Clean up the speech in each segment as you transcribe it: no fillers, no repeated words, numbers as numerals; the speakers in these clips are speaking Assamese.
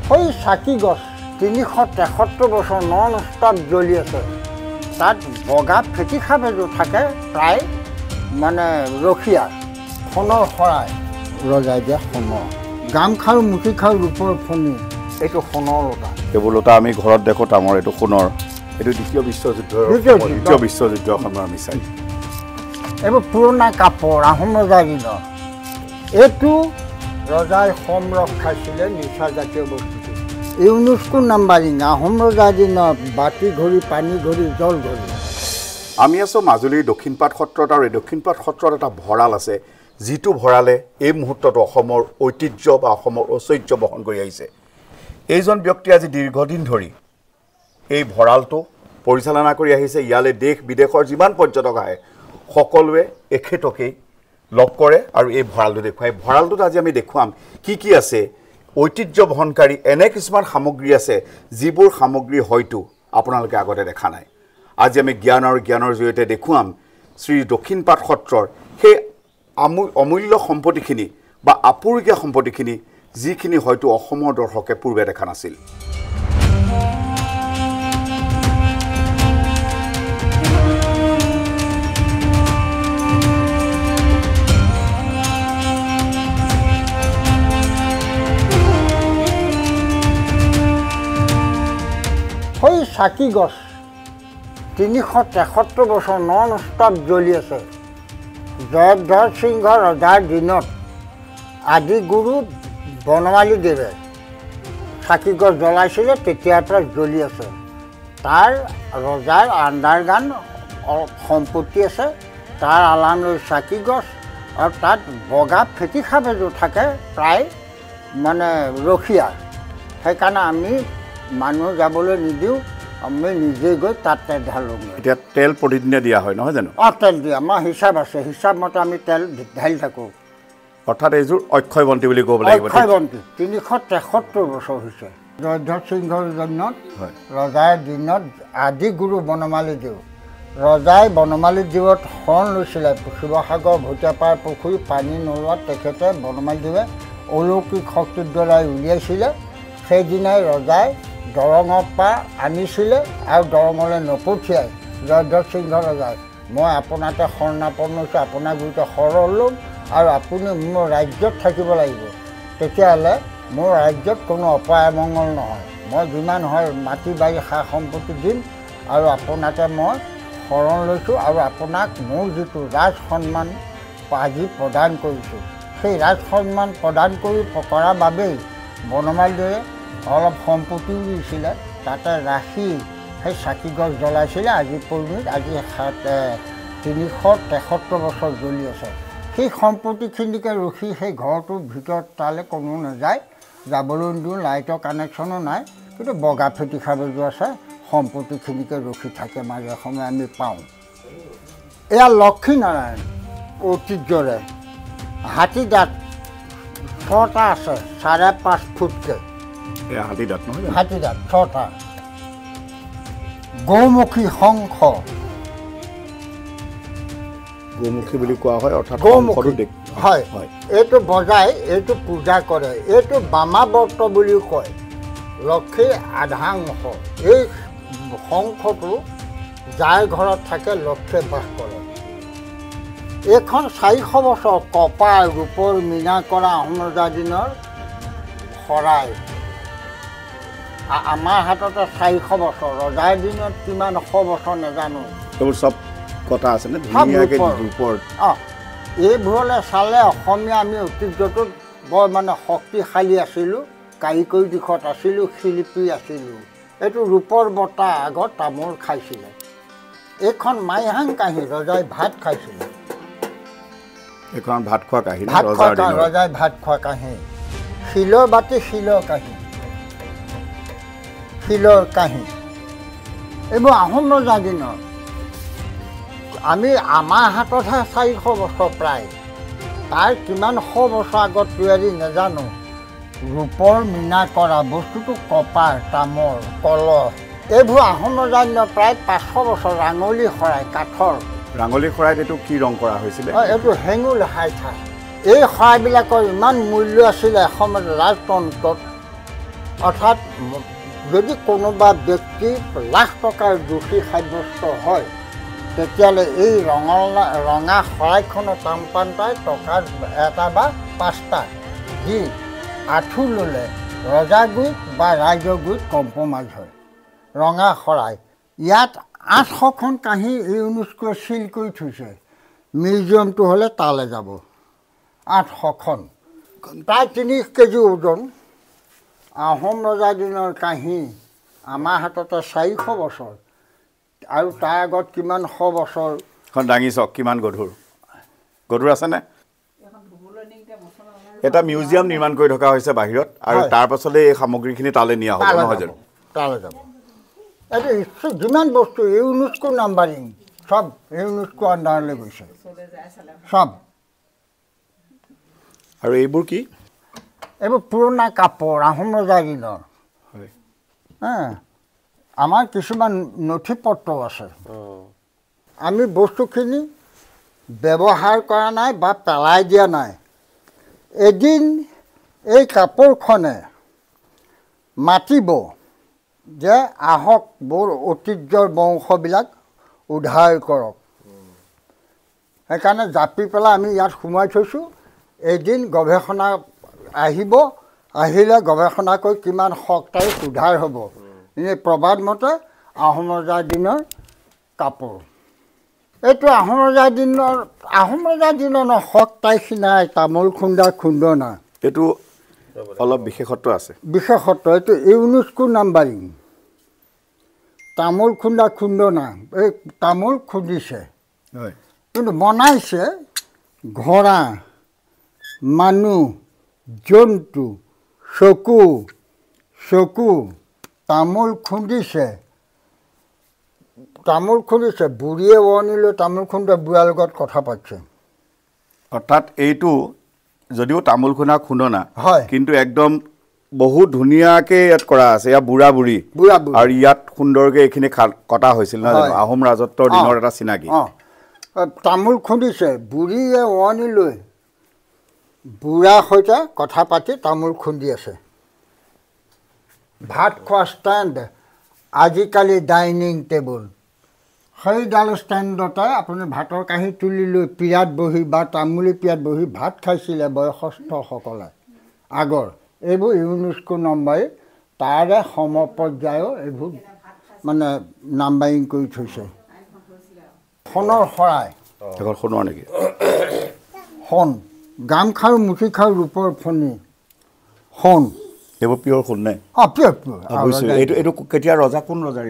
সেই চাকি গছ 373 বছৰ নন ষ্টপ জ্বলি আছে তাত বগা ফেটি খাপ এযোৰ থাকে প্ৰায় মানে ৰখীয়া সোণৰ শৰাই ৰজাই দিয়া সোণৰ গামখাৰু মুঠিখাৰু ৰূপৰ ফণি এইটো সোণৰ লতা এইবোৰ লতা আমি ঘৰত দেখোঁ তামৰ এইটো সোণৰ এইটো দ্বিতীয় বিশ্বযুদ্ধৰ সময়ৰ মিছাইল এইবোৰ পুৰণা কাপোৰ আহোম ৰজাৰ দিনৰ এইটো ৰজাই সম ৰখাইছিলে নিচাজাতীয় বস্তুটো ইউনেস্কো নাম্বাৰিং আহোম ৰজাৰ দিনৰ বাতি ঘড়ী পানী ঘড়ী জল ঘড়ী আমি আছোঁ মাজুলীৰ দক্ষিণপাট সত্ৰত আৰু এই দক্ষিণপাট সত্ৰত এটা ভঁৰাল আছে যিটো ভঁৰালে এই মুহূৰ্তত অসমৰ ঐতিহ্য বা অসমৰ ঐশ্বৰ্য বহন কৰি আহিছে এইজন ব্যক্তি আজি দীৰ্ঘদিন ধৰি এই ভঁৰালটো পৰিচালনা কৰি আহিছে ইয়ালৈ দেশ বিদেশৰ যিমান পৰ্যটক আহে সকলোৱে এখেতকেই লগ কৰে আৰু এই ভঁৰালটো দেখুৱায় ভঁৰালটোত আজি আমি দেখুৱাম কি আছে ঐতিহ্য বহনকাৰী এনে কিছুমান সামগ্ৰী আছে যিবোৰ সামগ্ৰী হয়তো আপোনালোকে আগতে দেখা নাই আজি আমি জ্ঞানৰ জৰিয়তে দেখুৱাম শ্ৰী দক্ষিণপাট সত্ৰৰ সেই অমূল্য সম্পত্তিখিনি বা আপুৰুগীয়া সম্পত্তিখিনি যিখিনি হয়তো অসমৰ দৰ্শকে পূৰ্বে দেখা নাছিল সেই চাকি গছ 373 বছৰ নন ষ্টপ জ্বলি আছে জয়ধ্বজ সিংহ ৰজাৰ দিনত আদি গুৰু বনমালী দেৱে চাকি গছ জ্বলাইছিলে তেতিয়াৰ পৰা জ্বলি আছে তাৰ ৰজাৰ আণ্ডাৰগ্ৰাউণ্ড সম্পত্তি আছে তাৰ আলাম লৈ চাকি গছ আৰু তাত বগা ফেটি খাপ এযোৰ থাকে প্ৰায় মানে ৰখীয়া সেইকাৰণে আমি মানুহ যাবলৈ নিদিওঁ আমি নিজে গৈ তাত তেল ঢালোঁ এতিয়া তেল প্ৰতিদিনে দিয়া হয় নহয় জানো তেল দিয়া আমাৰ হিচাপ আছে হিচাপ মতে আমি তেল ঢালি থাকোঁ অৰ্থাৎ এইযোৰ অক্ষয় বন্তি বুলি ক'ব লাগিব অক্ষয় বন্তি 373 বছৰ হৈছে জয়ধ্বজ সিংহৰ দিনত ৰজাৰ দিনত আদি গুৰু বনমালী দেৱ ৰজাই বনমালী দেৱত শৰণ লৈছিলে শিৱসাগৰ ভটিয়াপাৰ পুখুৰী পানী নোলোৱাত তেখেতে বনমালী দেৱে অলৌকিক শক্তিৰ দ্বাৰাই উলিয়াইছিলে সেইদিনাই ৰজাই দৰঙৰ পৰা আনিছিলে আৰু দৰঙলৈ নপঠিয়াই জয়ধ্বজ সিংহ ৰজাই মই আপোনাতে শৰণাপন্ন হৈছোঁ আপোনাৰ গুৰুতে শৰণ ল'ম আৰু আপুনি মোৰ ৰাজ্যত থাকিব লাগিব তেতিয়াহ'লে মোৰ ৰাজ্যত কোনো অপায় মংগল নহয় মই যিমান হয় মাটি বাৰী সা সম্পত্তি দিম আৰু আপোনাকে মই শৰণ লৈছোঁ আৰু আপোনাক মোৰ যিটো ৰাজ সন্মান আজি প্ৰদান কৰিছোঁ সেই ৰাজ সন্মান প্ৰদান কৰাৰ বাবেই বনমালীদেৱে অলপ সম্পত্তিও দিছিলে তাতে ৰাখি সেই চাকি গছ জ্বলাইছিলে আজি পৰিমিত আজি 373 বছৰ জ্বলি আছে সেই সম্পত্তিখিনিকে ৰখি সেই ঘৰটোৰ ভিতৰত তালৈ কোনো নাযায় যাবলৈ নিদিওঁ লাইটৰ কানেকশ্যনো নাই কিন্তু বগা ফেটি খাব যোৱা আছে সম্পত্তিখিনিকে ৰখি থাকে মাজে সময়ে আমি পাওঁ এয়া লক্ষীনাৰায়ণ ঐতিহ্যৰে হাতী দাঁত 6টা আছে 5.5 ফুটকৈ হাতী দাঁত 6টা গৌমুখী শংখ গৌমুখী বুলি কোৱা হয় অৰ্থাৎ হয় এইটো বজাই এইটো পূজা কৰে এইটো বামাৱৰ্ত বুলিও কয় লক্ষীৰ আধাংশ এই শংখটো যাৰ ঘৰত থাকে লক্ষীয়ে বাস কৰে এইখন 400 বছৰ কপাৰ ৰূপৰ মীনা কৰা আহোম ৰজাৰ দিনৰ শৰাই আমাৰ হাততে 400 বছৰ ৰজাৰ দিনত কিমান 100 বছৰ নাজানো এইবোৰ চব কথা আছে নে ধুনীয়াকৈ ৰূপৰ এইবোৰলৈ চালে অসমীয়া আমি ঐতিহ্যটোত বৰ মানে শক্তিশালী আছিলোঁ কাৰিকৰী দিশত আছিলোঁ শিল্পী আছিলোঁ এইটো ৰূপৰ বঁটা আগত তামোল খাইছিলে এইখন মাইহাং কাঁহী ৰজাই ভাত খাইছিলে এইখন ভাত খোৱা কাঁহী ৰজাই ভাত খোৱা কাঁহী শিলৰ বাতি শিলৰ কাঁহী এইবোৰ আহোম ৰজাৰ দিনৰ আমি আমাৰ হাততহে 400 বছৰ প্ৰায় তাৰ কিমান 100 বছৰ আগত তৈয়াৰী নাজানো ৰূপৰ মীনা কৰা বস্তুটো কপাৰ তামৰ কলহ এইবোৰ আহোম ৰজাৰ দিনৰ প্ৰায় 500 বছৰ ৰাঙলী শৰাই কাঠৰ ৰাঙলী শৰাইত এইটো কি ৰং কৰা হৈছিলে এইটো হেঙুল হাইঠা এই শৰাইবিলাকৰ ইমান মূল্য আছিলে এসময়ত ৰাজতন্ত্ৰত অৰ্থাৎ যদি কোনোবা ব্যক্তি লাখ টকাৰ দোষী সাব্যস্ত হয় তেতিয়াহ'লে এই ৰঙা শৰাইখনৰ তামপান্তাই টকা এটা বা 5টা দি আঁঠু ল'লে ৰজাগুৰিত বা ৰাইজৰ গুৰিত কম্প্ৰমাইজ হয়। ৰঙা শৰাই ইয়াত 800খন কাঁহী ইউনেস্কোৱে চিল কৰি থৈছে। মিউজিয়ামটো হ'লে তালৈ যাব 800খন প্ৰায় 3 কেজি ওজন। আহোম ৰজাৰ দিনৰ কাঁহী আমাৰ হাততে 400 বছৰ আৰু তাৰ আগত কিমান 100 বছৰ। এখন দাঙি চাওক কিমান গধুৰ আছেনে? এটা মিউজিয়াম নিৰ্মাণ কৰি থকা হৈছে বাহিৰত আৰু তাৰ পাছলৈ এই সামগ্ৰীখিনি তালৈ নিয়া হ'ব নহয় জানো? তালৈ যাব। এইটো যিমান বস্তু ইউনেস্কো নাম্বাৰিং সব ইউনেস্কো আণ্ডাৰলৈ গৈছে সব। আৰু এইবোৰ কি? এইবোৰ পুৰণা কাপোৰ আহোম ৰজাৰ দিনৰ। আমাৰ কিছুমান নথি পত্ৰ আছে। আমি বস্তুখিনি ব্যৱহাৰ কৰা নাই বা পেলাই দিয়া নাই। এদিন এই কাপোৰখনে মাতিব যে আহক বৰ ঐতিহ্যৰ বংশবিলাক উদ্ধাৰ কৰক। সেইকাৰণে জাপি পেলাই আমি ইয়াত সোমাই থৈছোঁ। এদিন গৱেষণা আহিব, আহিলে গৱেষণা কৰি কিমান শতায়ু উদ্ধাৰ হ'ব। এনেই প্ৰবাদ মতে আহোম ৰজাৰ দিনৰ কাপোৰ। এইটো আহোম ৰজাৰ দিনৰ শতায়ু নাই তামোল খুন্দা খুন্দনা। এইটো অলপ বিশেষত্ব আছে। বিশেষত্ব এইটো ইউনেস্কো নাম্বাৰিং। তামোল খুন্দা খুন্দনা এই তামোল খুন্দিছে কিন্তু বনাইছে ঘোঁৰা, মানুহ, জন্তু, চকু তামোল খুন্দিছে। বুঢ়ীয়ে ওৱনি লৈ তামোল খুন্দা বুঢ়াৰ লগত কথা পাতিছে। অৰ্থাৎ এইটো যদিও তামোল খুন্দনা হয় কিন্তু একদম বহুত ধুনীয়াকৈ ইয়াত কৰা আছে। ইয়াত বুঢ়া বুঢ়ী আৰু ইয়াত সুন্দৰকৈ এইখিনি কটা হৈছিল নহয় জানো? আহোম ৰাজত্বৰ দিনৰ এটা চিনাকি। তামোল খুন্দিছে, বুঢ়ীয়ে ওৱনি লৈ বুঢ়াৰ সৈতে কথা পাতি তামোল খুন্দি আছে। ভাত খোৱা ষ্টেণ্ড আজিকালি ডাইনিং টেবুল। সেইডাল ষ্টেণ্ডতে আপুনি ভাতৰ কাঁহী তুলি লৈ পীৰাত বহি বা তামোলী পীৰাত বহি ভাত খাইছিলে বয়সস্থসকলে আগৰ। এইবোৰ ইউনেস্কো নাম্বাৰিং তাৰে সমপৰ্যায়ৰ এইবোৰ মানে নাম্বাৰিং কৰি থৈছে। সোণৰ শৰাই সোণৰ নেকি? সোণ গামখাৰু মুঠিখাৰু ৰূপৰ ফণি সোণ। এইবোৰ পিয়ৰ সোণ নাই? পিয়ৰ। এইটো কেতিয়া ৰজা কোন ৰজাৰ?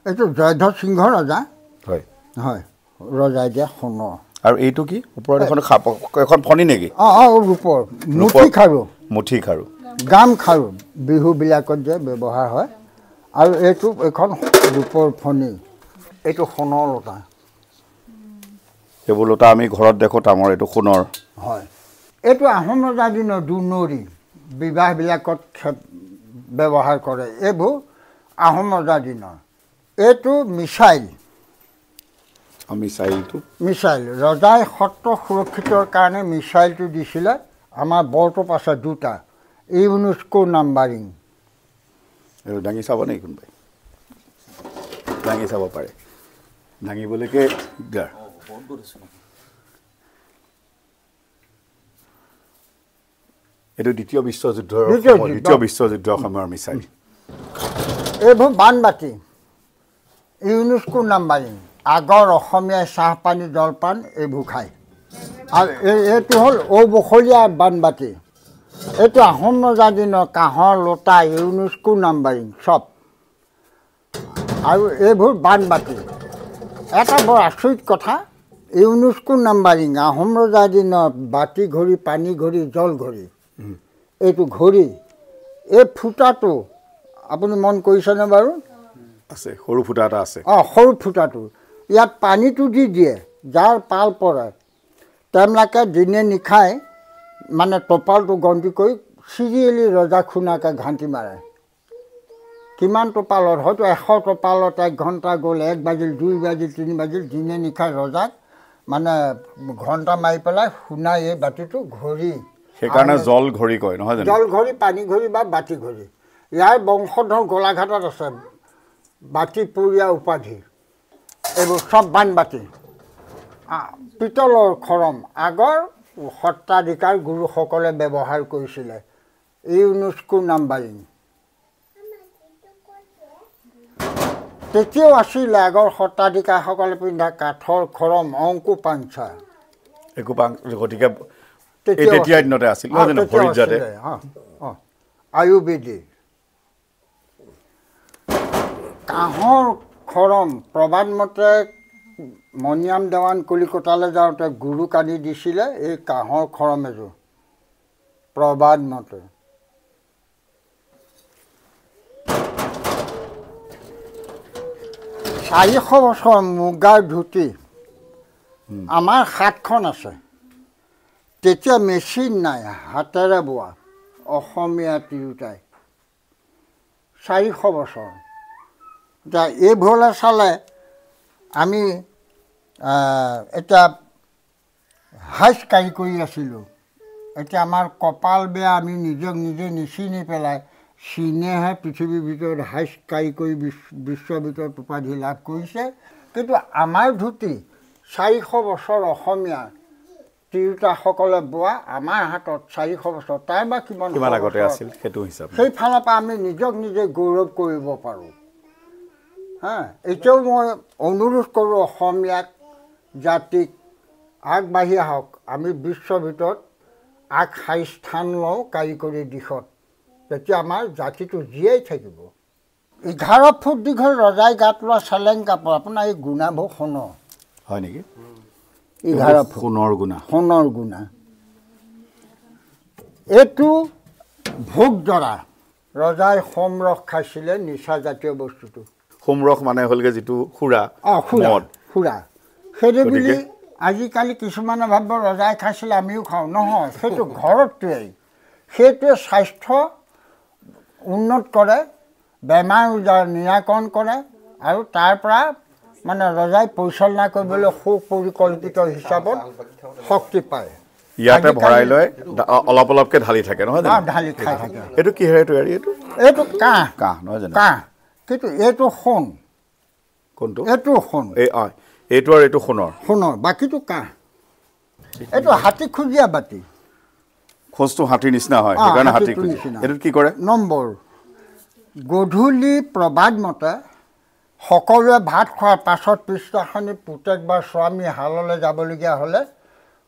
এইটো জয়ধ্বজ সিংহ ৰজা। হয় হয় ৰজাই দিয়া সোণৰ। আৰু এইটো কি ওপৰত এখন ফণি নেকি? ৰূপৰ মুঠিখাৰু গামখাৰু বিহুবিলাকত যে ব্যৱহাৰ হয়। আৰু এইখন ৰূপৰ ফণি। এইটো সোণৰ লোটা। এইবোৰ লোটা আমি ঘৰত দেখোঁ তামৰ, এইটো সোণৰ। হয় এইটো আহোম ৰজাৰ দিনৰ দুনৰি বিবাহবিলাকত ব্যৱহাৰ কৰে। এইবোৰ আহোম ৰজাৰ দিনৰ। এইটো মিছাইল ৰজাই সত্ৰ সুৰক্ষিতৰ কাৰণে মিছাইলটো দিছিলে। আমাৰ বৰটোপ আছে 2টা ইউনেস্কো নাম্বাৰিং। এইটো দাঙি চাব নেকি কোনোবাই? দাঙি চাব পাৰে, দাঙিবলৈকে দিগদাৰ। এইটো দ্বিতীয় বিশ্বযুদ্ধৰ সময়ৰ মিছাইল। এইবোৰ বানবাতি ইউনেস্কো নাম্বাৰিং। আগৰ অসমীয়াই চাহপানী জলপান এইবোৰ খায়। আৰু এইটো হ'ল ঔবখলীয়া বানবাতি। এইটো আহোম ৰজাৰ দিনৰ কাঁহৰ লোটা ইউনেস্কো নাম্বাৰিং চব। আৰু এইবোৰ বানবাতি। এটা বৰ আচৰিত কথা, ইউনেস্কো নাম্বাৰিং আহোম ৰজাৰ দিনৰ বাতি ঘড়ী, পানী ঘড়ী, জল ঘড়ী। এইটো ঘড়ী এই ফুটাটো আপুনি মন কৰিছেনে বাৰু? আছে, সৰু ফুটা এটা আছে। সৰু ফুটাটো ইয়াত পানীটো দি দিয়ে। যাৰ পাল পৰে তেওঁলোকে দিনে নিশাই মানে টোপালটো গন্তি কৰি চিৰিয়েলি ৰজা খুনাকে ঘাঁটি মাৰে। কিমান টোপালত? হয়তো 100 টোপালত 1 ঘণ্টা গ'ল, 1 বাজিল, 2 বাজিল, 3 বাজিল। দিনে নিশাই ৰজাক মানে ঘণ্টা মাৰি পেলাই শুনাই এই বাতিটো ঘড়ী। সেইকাৰণে জল ঘড়ী কয় নহয় জানো? জল ঘড়ী, পানী ঘড়ী বা বাতি ঘড়ী। ইয়াৰ বংশধৰ গোলাঘাটত আছে বাতিপুৰীয়া উপাধি এইবোৰ চব বানবাতি পিতলৰ খৰম আগৰ সত্ৰাধিকাৰ গুৰুসকলে ব্যৱহাৰ কৰিছিলে ইউনেস্কো নাম্বাৰিং তেতিয়াও আছিলে আগৰ সত্ৰাধিকাৰসকলে পিন্ধা কাঠৰ খৰম অংকু পাঞ্চা গতিকে তেতিয়াৰ দিনতে আছিল আয়ুৰ্বেদী কাঁহৰ খৰম প্ৰবাদমতে মণিৰাম দেৱান কলিকতালৈ যাওঁতে গুৰুক আনি দিছিলে এই কাঁহৰ খৰম এযোৰ প্ৰবাদমতে 400 বছৰ মুগাৰ ধুতি আমাৰ হাতখন আছে তেতিয়া মেচিন নাই হাতেৰে বোৱা অসমীয়া তিৰোতাই 400 বছৰ এতিয়া এইবোৰলৈ চালে আমি এটা হাইচ কাৰি কৰি আছিলোঁ এতিয়া আমাৰ কপাল বেয়া আমি নিজক নিজে নিচিনি পেলাই চীনেহে পৃথিৱীৰ ভিতৰত হাইচ কাৰি কৰি বিশ্বৰ ভিতৰত উপাধি লাভ কৰিছে কিন্তু আমাৰ ধুতি 400 বছৰ অসমীয়া তিৰোতাসকলে বোৱা আমাৰ হাতত 400 বছৰ তাৰ বা কিমান আগতে আছিল সেইটো হিচাপে সেইফালৰ পৰা আমি নিজক নিজে গৌৰৱ কৰিব পাৰোঁ এতিয়াও মই অনুৰোধ কৰোঁ অসমীয়াক জাতিক আগবাঢ়ি আহক আমি বিশ্বৰ ভিতৰত আগশাৰী স্থান লওঁ কাৰিকৰী দিশত তেতিয়া আমাৰ জাতিটো জীয়াই থাকিব 11 ফুট দীঘল ৰজাই গাত লোৱা চেলেং কাপোৰ আপোনাৰ এই গুণাবোৰ সোণৰ হয় নেকি 11 ফুট সোণৰ গুণা এইটো ভোগজৰা ৰজাই সোমৰস খাইছিলে নিচাজাতীয় বস্তুটো সোমৰস মানে হ'লগে যিটো খুৰা খুৰা সেইটো বুলি আজিকালি কিছুমানে ভাবিব ৰজাই খাইছিলে আমিও খাওঁ নহয় সেইটো ঘৰতটোৱেই সেইটোৱে স্বাস্থ্য উন্নত কৰে বেমাৰ আজাৰ নিৰাকৰণ কৰে আৰু তাৰ পৰা মানে ৰজাই পৰিচালনা কৰিবলৈ সুপৰিকল্পিত হিচাপত শক্তি পায় ইয়াতে ভৰাই লৈ অলপ অলপকৈ ঢালি থাকে নহয় ঢালি খাই থাকে এইটো কিহেৰে তৈয়াৰী এইটো কাঁহ নহয় জানো কাঁহ কিন্তু এইটো সোণ কোনটো এইটো সোণ এইটো আৰু এইটো সোণৰ বাকীটো কাঁহ এইটো হাতী খুজীয়া বাতি খোজটো হাতীৰ নিচিনা হয় সেইকাৰণে হাতী এইটোত কি কৰে নম্বৰ গধূলি প্ৰবাদ মতে সকলোৱে ভাত খোৱাৰ পাছত পিছদিনাখনি পুতেক বা স্বামী হাললৈ যাবলগীয়া হ'লে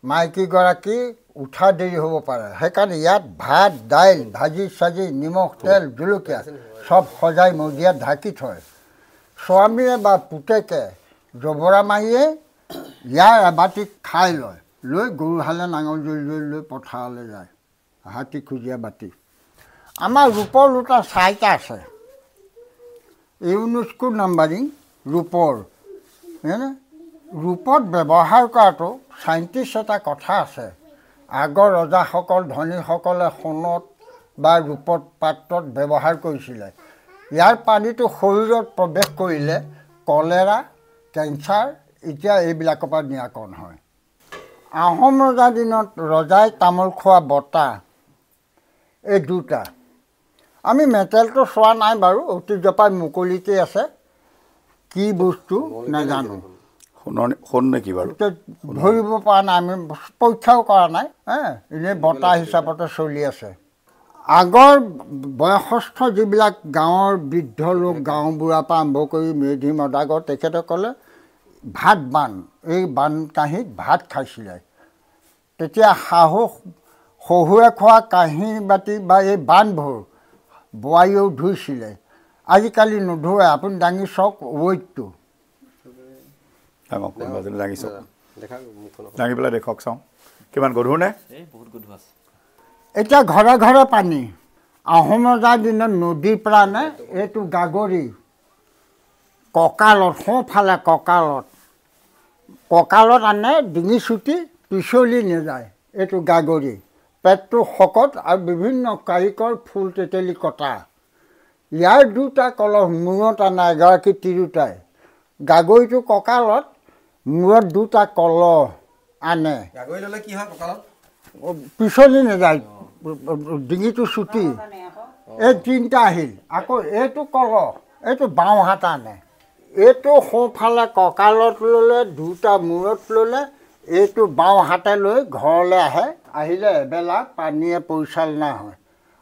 মাইকীগৰাকী উঠা দেৰি হ'ব পাৰে সেইকাৰণে ইয়াত ভাত দাইল ভাজি চাজি নিমখ তেল জলকীয়া চব সজাই মজিয়াত ঢাকি থয় স্বামীয়ে বা পুতেকে জবৰা মাৰিয়ে ইয়াৰ এবাটি খাই লৈ গৰুহালে নাঙল জৰি লৈ পথাৰলৈ যায় হাতী খুজীয়া বাতি আমাৰ ৰূপৰ লোটা 4টা আছে ইউনেস্কো নাম্বাৰিং ৰূপৰ ৰূপত ব্যৱহাৰ কৰাটো চাইণ্টিষ্ট এটা কথা আছে আগৰ ৰজাসকল ধনীসকলে সোণত বা ৰূপত পাত্ৰত ব্যৱহাৰ কৰিছিলে ইয়াৰ পানীটো শৰীৰত প্ৰৱেশ কৰিলে কলেৰা কেঞ্চাৰ এতিয়া এইবিলাকৰ পৰা নিৰাকৰণ হয় আহোম ৰজাৰ দিনত ৰজাই তামোল খোৱা বটা এই দুটা আমি মেটেলটো চোৱা নাই বাৰু ঐতিহ্য পাই মুকলিতেই আছে কি বস্তু নাজানো সোণ নে কি বাৰু ধৰিব পৰা নাই আমি পৰীক্ষাও কৰা নাই এনেই বটা হিচাপতে চলি আছে আগৰ বয়সস্থ যিবিলাক গাঁৱৰ বৃদ্ধ লোক গাঁওবুঢ়াৰ পৰা আৰম্ভ কৰি মেধি মদাগৰ তেখেতসকলে ভাত বান এই বান কাঁহীত ভাত খাইছিলে তেতিয়া শহুৰে খোৱা কাঁহী বাতি বা এই বানবোৰ বোৱাৰীয়েও ধুইছিলে আজিকালি নোধোৱে আপুনি দাঙি চাওক ৱেইটটো দাঙি পেলাই দেখক চাওঁ কিমান গধুৰ নে এতিয়া ঘৰে ঘৰে পানী আহোম ৰজাৰ দিনত নদীৰ পৰা নে এইটো গাগৰি কঁকালত সোঁফালে কঁকালত আনে ডিঙি চুটি পিছলি নাযায় এইটো গাগৰি পেটটো শকত আৰু বিভিন্ন কাৰিকৰ ফুল তেতেলী কটা ইয়াৰ দুটা কলহ মূৰত আনে এগৰাকী তিৰোতাই গাগৰিটো কঁকালত মূৰত দুটা কলহ আনে পিছলি নাযায় ডিঙিটো চুটি এই তিনিটা আহিল আকৌ এইটো কল এইটো বাওঁ হাত আনে এইটো সোঁফালে কঁকালত ল'লে দুটা মূৰত ল'লে এইটো বাওঁ হাতে লৈ ঘৰলৈ আহে আহিলে এবেলা পানীয়ে পৰিচালনা হয়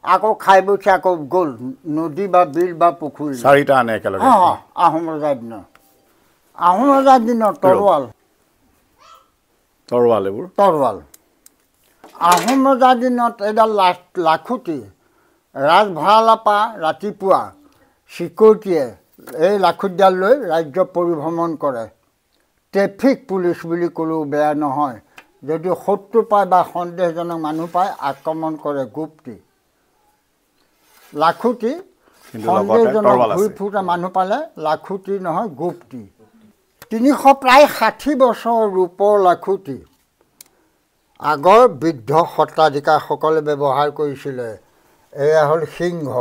আকৌ খাই বৈছে আকৌ গ'ল নদী বা বিল বা পুখুৰী চাৰিটা আনে একেলগে আহোম ৰজাৰ দিনত তৰোৱাল এইবোৰ তৰোৱাল আহোম ৰজাৰ দিনত এডাল লাখুটি ৰাজভঁৰালৰ পৰা ৰাতিপুৱা চিকিউৰিটিয়ে এই লাখুটিডাল লৈ ৰাজ্য পৰিভ্ৰমণ কৰে ট্ৰেফিক পুলিচ বুলি ক'লেও বেয়া নহয় যদি শত্ৰু পায় বা সন্দেহজনক মানুহ পায় আক্ৰমণ কৰে গুপ্তি লাখুটি সন্দেহজনক ঘূৰি ফুৰা মানুহ পালে লাখুটি নহয় গুপ্তি 300 প্ৰায় 60 বছৰ ৰূপৰ লাখুটি আগৰ বৃদ্ধ সত্ৰাধিকাৰসকলে ব্যৱহাৰ কৰিছিলে এয়া হ'ল সিংহ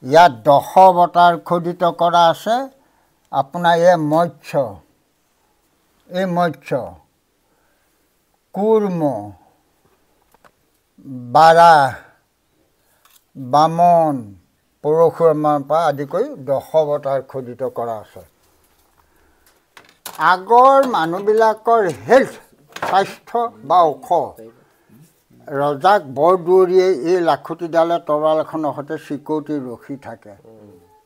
ইয়াত 10 অৱতাৰ খোদিত কৰা আছে আপোনাৰ এই মৎস্য কুৰ্ম বাৰাহ বামন পৰশুৰামৰ পৰা আদি কৰি 10 অৱতাৰ খোদিত কৰা আছে আগৰ মানুহবিলাকৰ হেল্থ স্বাস্থ্য বা ওখ ৰজাক বৰদুৱৰীয়ে এই লাখুটিডালে তৰোৱাল এখনৰ সৈতে চিকিউৰিটি ৰখি থাকে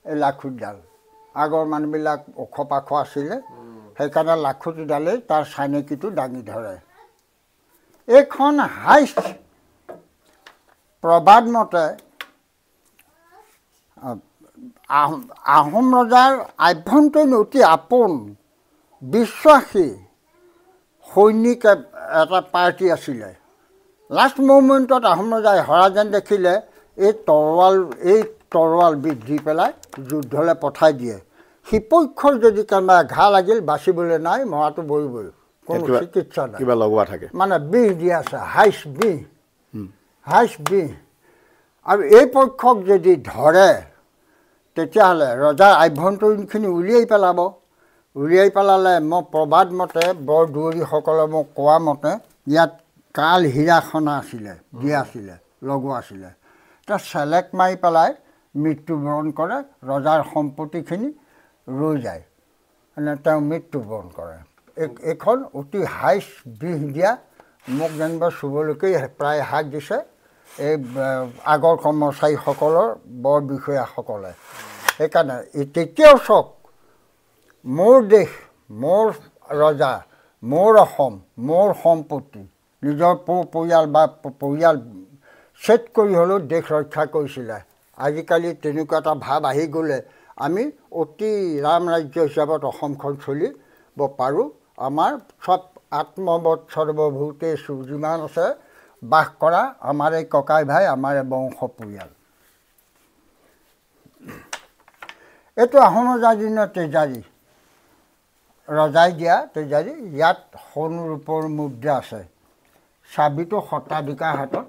এই লাখুটিডাল আগৰ মানুহবিলাক ওখ পাখ আছিলে সেইকাৰণে লাখুটিডালেই তাৰ চাইনেকিটো দাঙি ধৰে এইখন হাইষ্ট প্ৰবাদ মতে আহোম ৰজাৰ আভ্যন্তৰীণ অতি আপোন বিশ্বাসী সৈনিক এটা পাৰ্টি আছিলে লাষ্ট মুভমেণ্টত আহোম ৰজাই হৰা যেন দেখিলে এই তৰোৱাল বৃদ্ধি পেলাই যুদ্ধলৈ পঠাই দিয়ে সিপক্ষৰ যদি কোনোবা ঘা লাগিল বাচিবলৈ নাই মৰাটো বৰিবই কোনো চিকিৎসা নাই কিবা লগোৱা থাকে মানে বিষ দিয়া আছে হাইচ বিষ আৰু এই পক্ষক যদি ধৰে তেতিয়াহ'লে ৰজাৰ আভ্যন্তৰীণখিনি উলিয়াই পেলালে মই প্ৰবাদ মতে বৰদুৱৰীসকলে মোক কোৱা মতে ইয়াত কাল হীৰাখনা আছিলে লগোৱা আছিলে তাত চেলেক মাৰি পেলাই মৃত্যুবৰণ কৰে ৰজাৰ সম্পত্তিখিনি ৰৈ যায় মানে তেওঁ মৃত্যুবৰণ কৰে এইখন অতি হাইচ বিষ দিয়া মোক যেনিবা চুবলৈকে প্ৰায় হাক দিছে এই আগৰ কৰ্মচাৰীসকলৰ বৰ বিষয়াসকলে সেইকাৰণে তেতিয়াও চাওক মোৰ দেশ মোৰ ৰজা মোৰ অসম মোৰ সম্পত্তি নিজৰ পৰিয়াল বা পৰিয়াল ছেট কৰি হ'লেও দেশ ৰক্ষা কৰিছিলে আজিকালি তেনেকুৱা এটা ভাৱ আহি গ'লে আমি অতি ৰাম ৰাজ্য হিচাপত অসমখন চলিব পাৰোঁ আমাৰ চব আত্মবৎ সৰ্বভূতেষু যিমান আছে বাস কৰা আমাৰ এই ককাই ভাই আমাৰ এই বংশ পৰিয়াল এইটো আহোম ৰজাৰ দিনৰ তেজাৰী ৰজাই দিয়া তেজাৰী ইয়াত সোণ ৰূপৰ মুদ্ৰা আছে চাবিটো সত্ৰাধিকাৰ হাতত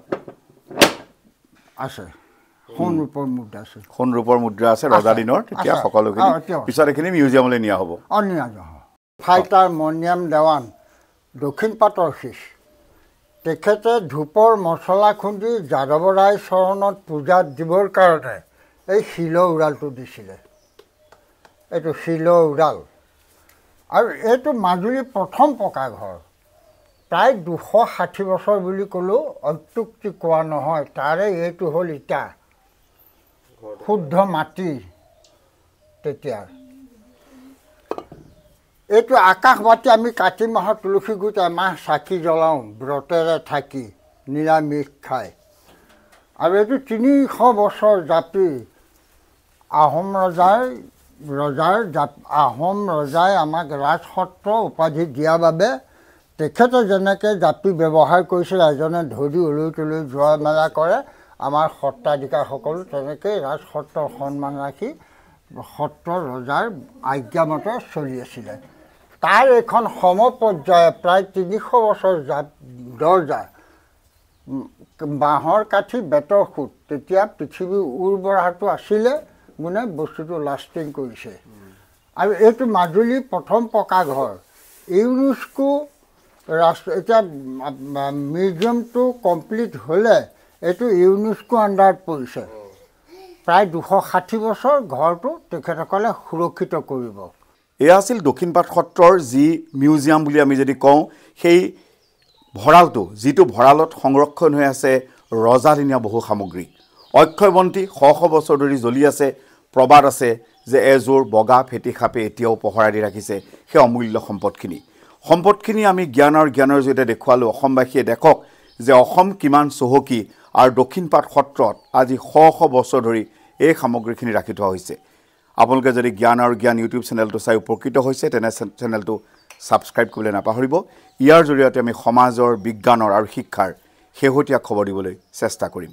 আছে সোণ ৰূপৰ মুদ্ৰা আছে ৰজা দিনৰ তেতিয়া সকলোখিনি পিছত এইখিনি মিউজিয়ামলৈ নিয়া হ'ব ফাইটাৰ মনিয়াম দেৱান দক্ষিণ পাটৰ শিষ তেখেতে ধূপৰ মছলা খুন্দি যাদৱৰায় চৰণত পূজাত দিবৰ কাৰণে এই শিলৰ উৰালটো দিছিলে এইটো শিলৰ উৰাল আৰু এইটো মাজুলীৰ প্ৰথম পকা ঘৰ প্ৰায় 260 বছৰ বুলি ক'লেও অত্যুক্তি কোৱা নহয় তাৰে এইটো হ'ল ইটা শুদ্ধ মাটি তেতিয়া এইটো আকাশবাতি আমি কাতি মাহত তুলসী গুৰিত এমাহ চাকি জ্বলাওঁ ব্ৰতেৰে থাকি নিৰামিষ খাই আৰু এইটো 300 বছৰ জাপি আহোম ৰজাই আমাক ৰাজসত্ৰ উপাধি দিয়াৰ বাবে তেখেতে যেনেকৈ জাপি ব্যৱহাৰ কৰিছিল এজনে ধৰি ওলৈ তলৈ যোৱা মেলা কৰে আমাৰ সত্ৰাধিকাৰসকলো তেনেকৈ ৰাজসত্ৰৰ সন্মান ৰাখি সত্ৰ ৰজাৰ আজ্ঞামতে চলি আছিলে তাৰ এখন সমপৰ্যায়ে প্ৰায় 300 বছৰ দৰ্জা বাঁহৰ কাঠি বেতৰ খুঁট তেতিয়া পৃথিৱীৰ উৰ্বৰতাটো আছিলে গুণে বস্তুটো লাষ্টিং কৰিছে আৰু এইটো মাজুলীৰ প্ৰথম পকা ঘৰ ইউনেস্কো এতিয়া মিউজিয়ামটো কমপ্লিট হ'লে এইটো ইউনেস্কো আণ্ডাৰত পৰিছে প্ৰায় 260 বছৰ ঘৰটো তেখেতসকলে সুৰক্ষিত কৰিব। এয়া আছিল দক্ষিণপাট সত্ৰৰ যি মিউজিয়াম বুলি আমি যদি কওঁ, সেই ভঁৰালটো, যিটো ভঁৰালত সংৰক্ষণ হৈ আছে ৰজাদিনীয়া বহু সামগ্ৰী। অক্ষয়বন্তী শ শ বছৰ ধৰি জ্বলি আছে। প্ৰবাদ আছে যে এযোৰ বগা ফেটি সাপে এতিয়াও পহৰা দি ৰাখিছে সেই অমূল্য সম্পদখিনি আমি জ্ঞানৰ জৰিয়তে দেখুৱালোঁ। অসমবাসীয়ে দেখক যে অসম কিমান চহকী আৰু দক্ষিণপাট সত্ৰত আজি শ শ বছৰ ধৰি এই সামগ্ৰীখিনি ৰাখি থোৱা হৈছে। আপোনালোকে যদি জ্ঞান ইউটিউব চেনেলটো চাই উপকৃত হৈছে তেনে চেনেলটো ছাবস্ক্ৰাইব কৰিবলৈ নাপাহৰিব। ইয়াৰ জৰিয়তে আমি সমাজৰ, বিজ্ঞানৰ আৰু শিক্ষাৰ শেহতীয়া খবৰ দিবলৈ চেষ্টা কৰিম।